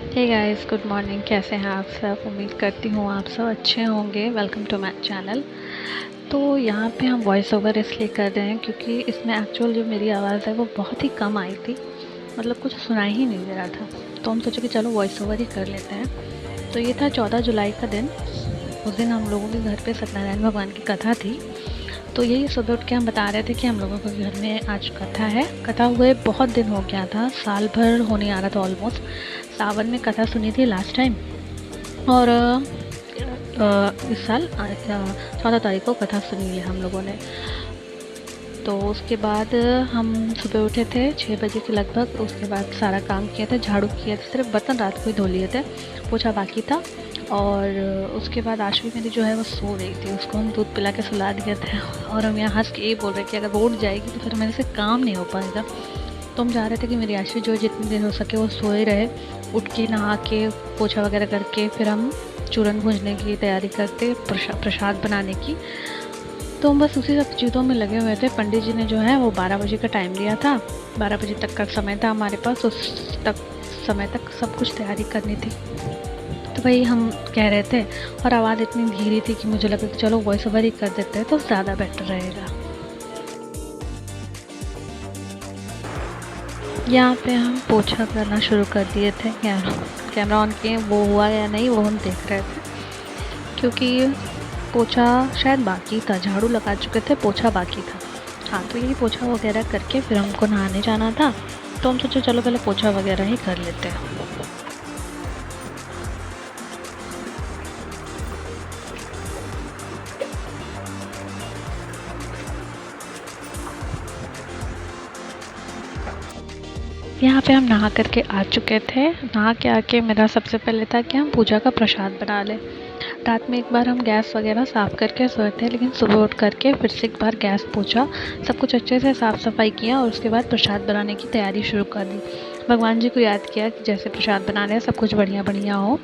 Hey guys, good morning. कैसे हैं आप सब? उम्मीद करती हूँ आप सब अच्छे होंगे। Welcome to my channel. तो यहाँ पे हम वॉइस ओवर इसलिए कर रहे हैं क्योंकि इसमें एक्चुअल जो मेरी आवाज़ है वो बहुत ही कम आई थी, मतलब कुछ सुनाई ही नहीं दे रहा था। तो हम सोचे कि चलो वॉइस ओवर ही कर लेते हैं। तो ये था 14 जुलाई का दिन। उस दिन हम लोगों के घर पे सत्यनारायण भगवान की कथा थी। तो यही सुबह उठ के हम बता रहे थे कि हम लोगों के घर में आज कथा है। कथा हुए बहुत दिन हो गया था, साल भर होने आ रहा था ऑलमोस्ट। सावन में कथा सुनी थी लास्ट टाइम, और इस साल 14 तारीख को कथा सुनी है हम लोगों ने। तो उसके बाद हम सुबह उठे थे 6 बजे के लगभग। उसके बाद सारा काम किया था, झाड़ू किया था, सिर्फ बर्तन रात को ही धो लिए थे, पोछा बाकी था। और उसके बाद आशवी मेरी जो है वो सो रही थी, उसको हम दूध पिला के सुला दिए थे। और हम यहाँ हंस के ये बोल रहे कि अगर वो उठ जाएगी तो फिर मेरे से काम नहीं हो पाएगा। तो हम चाह रहे थे कि मेरी आशवी जो जितनी देर हो सके वो सोए रहे। उठ के नहा के पोछा वगैरह करके फिर हम चूरन भूनने की तैयारी करते, प्रसाद बनाने की। तो हम बस उसी सब चीज़ों में लगे हुए थे। पंडित जी ने जो है वो 12 बजे का टाइम दिया था, 12 बजे तक का समय था हमारे पास। उस तक समय तक सब कुछ तैयारी करनी थी। तो वही हम कह रहे थे, और आवाज़ इतनी धीरे थी कि मुझे लगा कि चलो वॉइस ओवर ही कर देते हैं तो ज़्यादा बेटर रहेगा। यहाँ पे हम पोछा करना शुरू कर दिए थे। कैमरा ऑन किए, वो हुआ या नहीं वो हम देख रहे थे, क्योंकि पोछा शायद बाकी था। झाड़ू लगा चुके थे, पोछा बाकी था। हाँ, तो यही पोछा वगैरह करके फिर हमको नहाने जाना था। तो हम सोचे चलो पहले पोछा वगैरह ही कर लेते हैं। यहाँ पे हम नहा करके आ चुके थे। नहा के आके मेरा सबसे पहले था कि हम पूजा का प्रसाद बना लें। रात में एक बार हम गैस वगैरह साफ़ करके सोए थे, लेकिन सुबह उठ करके फिर से एक बार गैस पोछा, सब कुछ अच्छे से साफ़ सफाई किया और उसके बाद प्रसाद बनाने की तैयारी शुरू कर दी। भगवान जी को याद किया कि जैसे प्रसाद बना रहे हैं सब कुछ बढ़िया बढ़िया हो।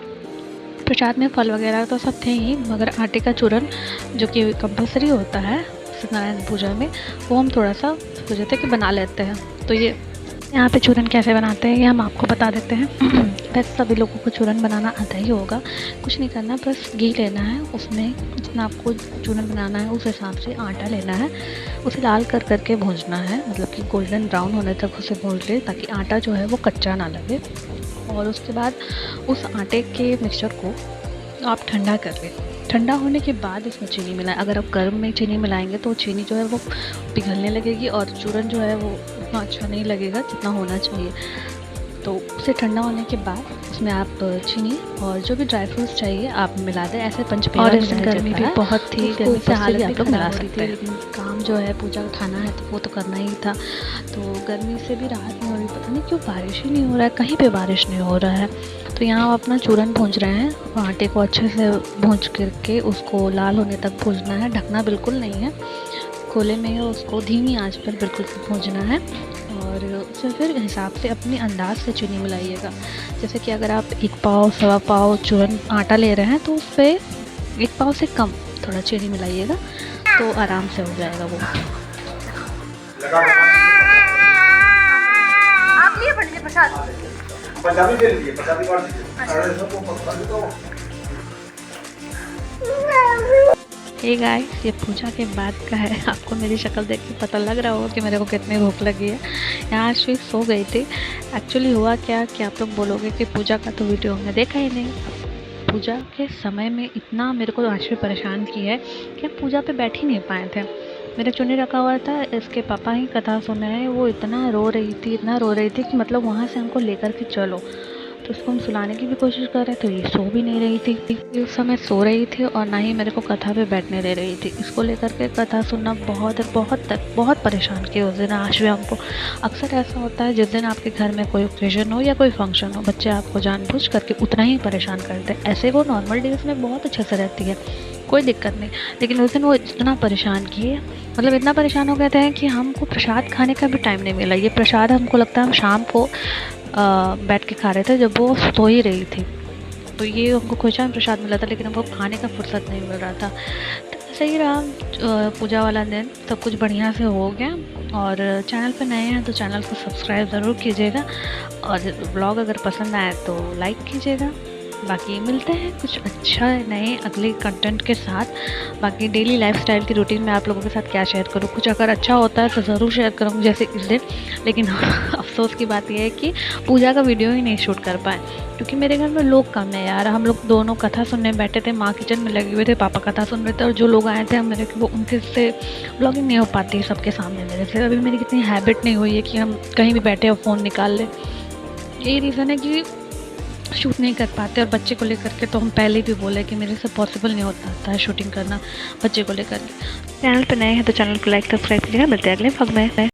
प्रसाद में फल वगैरह तो सब थे ही, मगर आटे का चूरन जो कि कंपलसरी होता है सत्यनारायण पूजा में, वो हम थोड़ा सा सोचे थे कि बना लेते हैं। तो ये यहाँ पे चूरन कैसे बनाते हैं ये हम आपको बता देते हैं। वैसे सभी लोगों को चूरन बनाना आता ही होगा। कुछ नहीं करना, बस घी लेना है, उसमें जितना आपको चूरन बनाना है उस हिसाब से आटा लेना है। उसे लाल कर करके भूनना है, मतलब कि गोल्डन ब्राउन होने तक उसे भून ले, ताकि आटा जो है वो कच्चा ना लगे। और उसके बाद उस आटे के मिक्सचर को आप ठंडा कर लें। ठंडा होने के बाद उसमें चीनी मिलाएं। अगर आप गर्म में चीनी मिलाएंगे तो चीनी जो है वो पिघलने लगेगी और चूरन जो है वो उतना अच्छा नहीं लगेगा जितना होना चाहिए। तो उसे ठंडा होने के बाद उसमें आप चीनी और जो भी ड्राई फ्रूट्स चाहिए आप मिला दें। ऐसे पंचमेवा और में इस दिन मिलाया गर्मी जाता भी है, बहुत तो थी, उसको गर्मी ऊपर से से भी हालत आप भी लोग मिला ख़राब हो रही सकते थी। हैं। लेकिन लेकिन काम जो है पूजा का खाना है तो वो तो करना ही था। तो गर्मी से भी राहत नहीं हो रही, पता नहीं क्यों बारिश ही नहीं हो रहा है, कहीं पे बारिश नहीं हो रहा है। तो यहाँ आप अपना चूरन भूंज रहे हैं, आटे को अच्छे से भूंज करके उसको लाल होने तक भूंजना है। ढकना बिल्कुल नहीं है, खुले में उसको धीमी आंच पर बिल्कुल भूंजना है। और उसे फिर हिसाब से अपने अंदाज से चीनी मिलाइएगा। जैसे कि अगर आप 1 पाव सवा पाव चूरन आटा ले रहे हैं तो उस पर 1 पाव से कम थोड़ा चीनी मिलाइएगा, तो आराम से हो जाएगा वो। आप लिए पंडित प्रसाद पंजाबी दे लीजिए, पंजाबी कर दीजिए। अरे सबको पसंद तो हे गाइस, ये पूजा के बाद का है। आपको मेरी शक्ल देख के पता लग रहा होगा कि मेरे को कितनी भूख लगी है। यहाँ आश्वी सो गई थी। एक्चुअली हुआ क्या कि आप लोग बोलोगे कि पूजा का तो वीडियो हमने देखा ही नहीं। पूजा के समय में इतना मेरे को आश्वी परेशान की है कि हम पूजा पे बैठ ही नहीं पाए थे। मेरा चुन्नी रखा हुआ था, इसके पापा ही कथा सुने हैं। वो इतना रो रही थी, इतना रो रही थी कि मतलब वहाँ से हमको लेकर के चलो। तो उसको हम सुलाने की भी कोशिश कर रहे थे, ये सो भी नहीं रही थी। उस समय सो रही थी और ना ही मेरे को कथा पे बैठने दे रही थी। इसको लेकर के कथा सुनना बहुत परेशान किया उस दिन आश्वी हमको। अक्सर ऐसा होता है जिस दिन आपके घर में कोई ओकेजन हो या कोई फंक्शन हो, बच्चे आपको जानबूझ करके उतना ही परेशान करते हैं। ऐसे वो नॉर्मल डेज में बहुत अच्छे से रहती है, कोई दिक्कत नहीं, लेकिन उस दिन वो इतना परेशान किए, मतलब इतना परेशान हो गए थे कि हमको प्रसाद खाने का भी टाइम नहीं मिला। ये प्रसाद हमको लगता है हम शाम को बैठ के खा रहे थे जब वो सो ही रही थी। तो ये हमको खोचा में प्रसाद मिला था, लेकिन हमको खाने का फुर्सत नहीं मिल रहा था। तो सही रहा पूजा वाला दिन, सब कुछ बढ़िया से हो गया। और चैनल पे नए हैं तो चैनल को सब्सक्राइब ज़रूर कीजिएगा, और ब्लॉग अगर पसंद आए तो लाइक कीजिएगा। बाकी मिलते हैं कुछ अच्छा नए अगले कंटेंट के साथ। बाकी डेली लाइफस्टाइल की रूटीन में आप लोगों के साथ क्या शेयर करूँ, कुछ अगर अच्छा होता है तो ज़रूर शेयर करूँगी जैसे इस दिन। लेकिन अफसोस की बात यह है कि पूजा का वीडियो ही नहीं शूट कर पाए, क्योंकि मेरे घर में लोग कम है यार। हम लोग दोनों कथा सुनने बैठे थे, माँ किचन में लगे हुए थे, पापा कथा सुन रहे थे, और जो लोग आए थे मेरे वो उनके से ब्लॉगिंग नहीं हो पाती सबके सामने मेरे से। अभी मेरी कितनी हैबिट नहीं हुई है कि हम कहीं भी बैठे और फ़ोन निकाल लें। यही रीज़न है कि शूट नहीं कर पाते। और बच्चे को लेकर के तो हम पहले भी बोले कि मेरे से पॉसिबल नहीं होता है शूटिंग करना बच्चे को लेकर के। चैनल पे नए हैं तो चैनल को लाइक सब्सक्राइब कीजिएगा। मिलते हैं अगले व्लॉग में।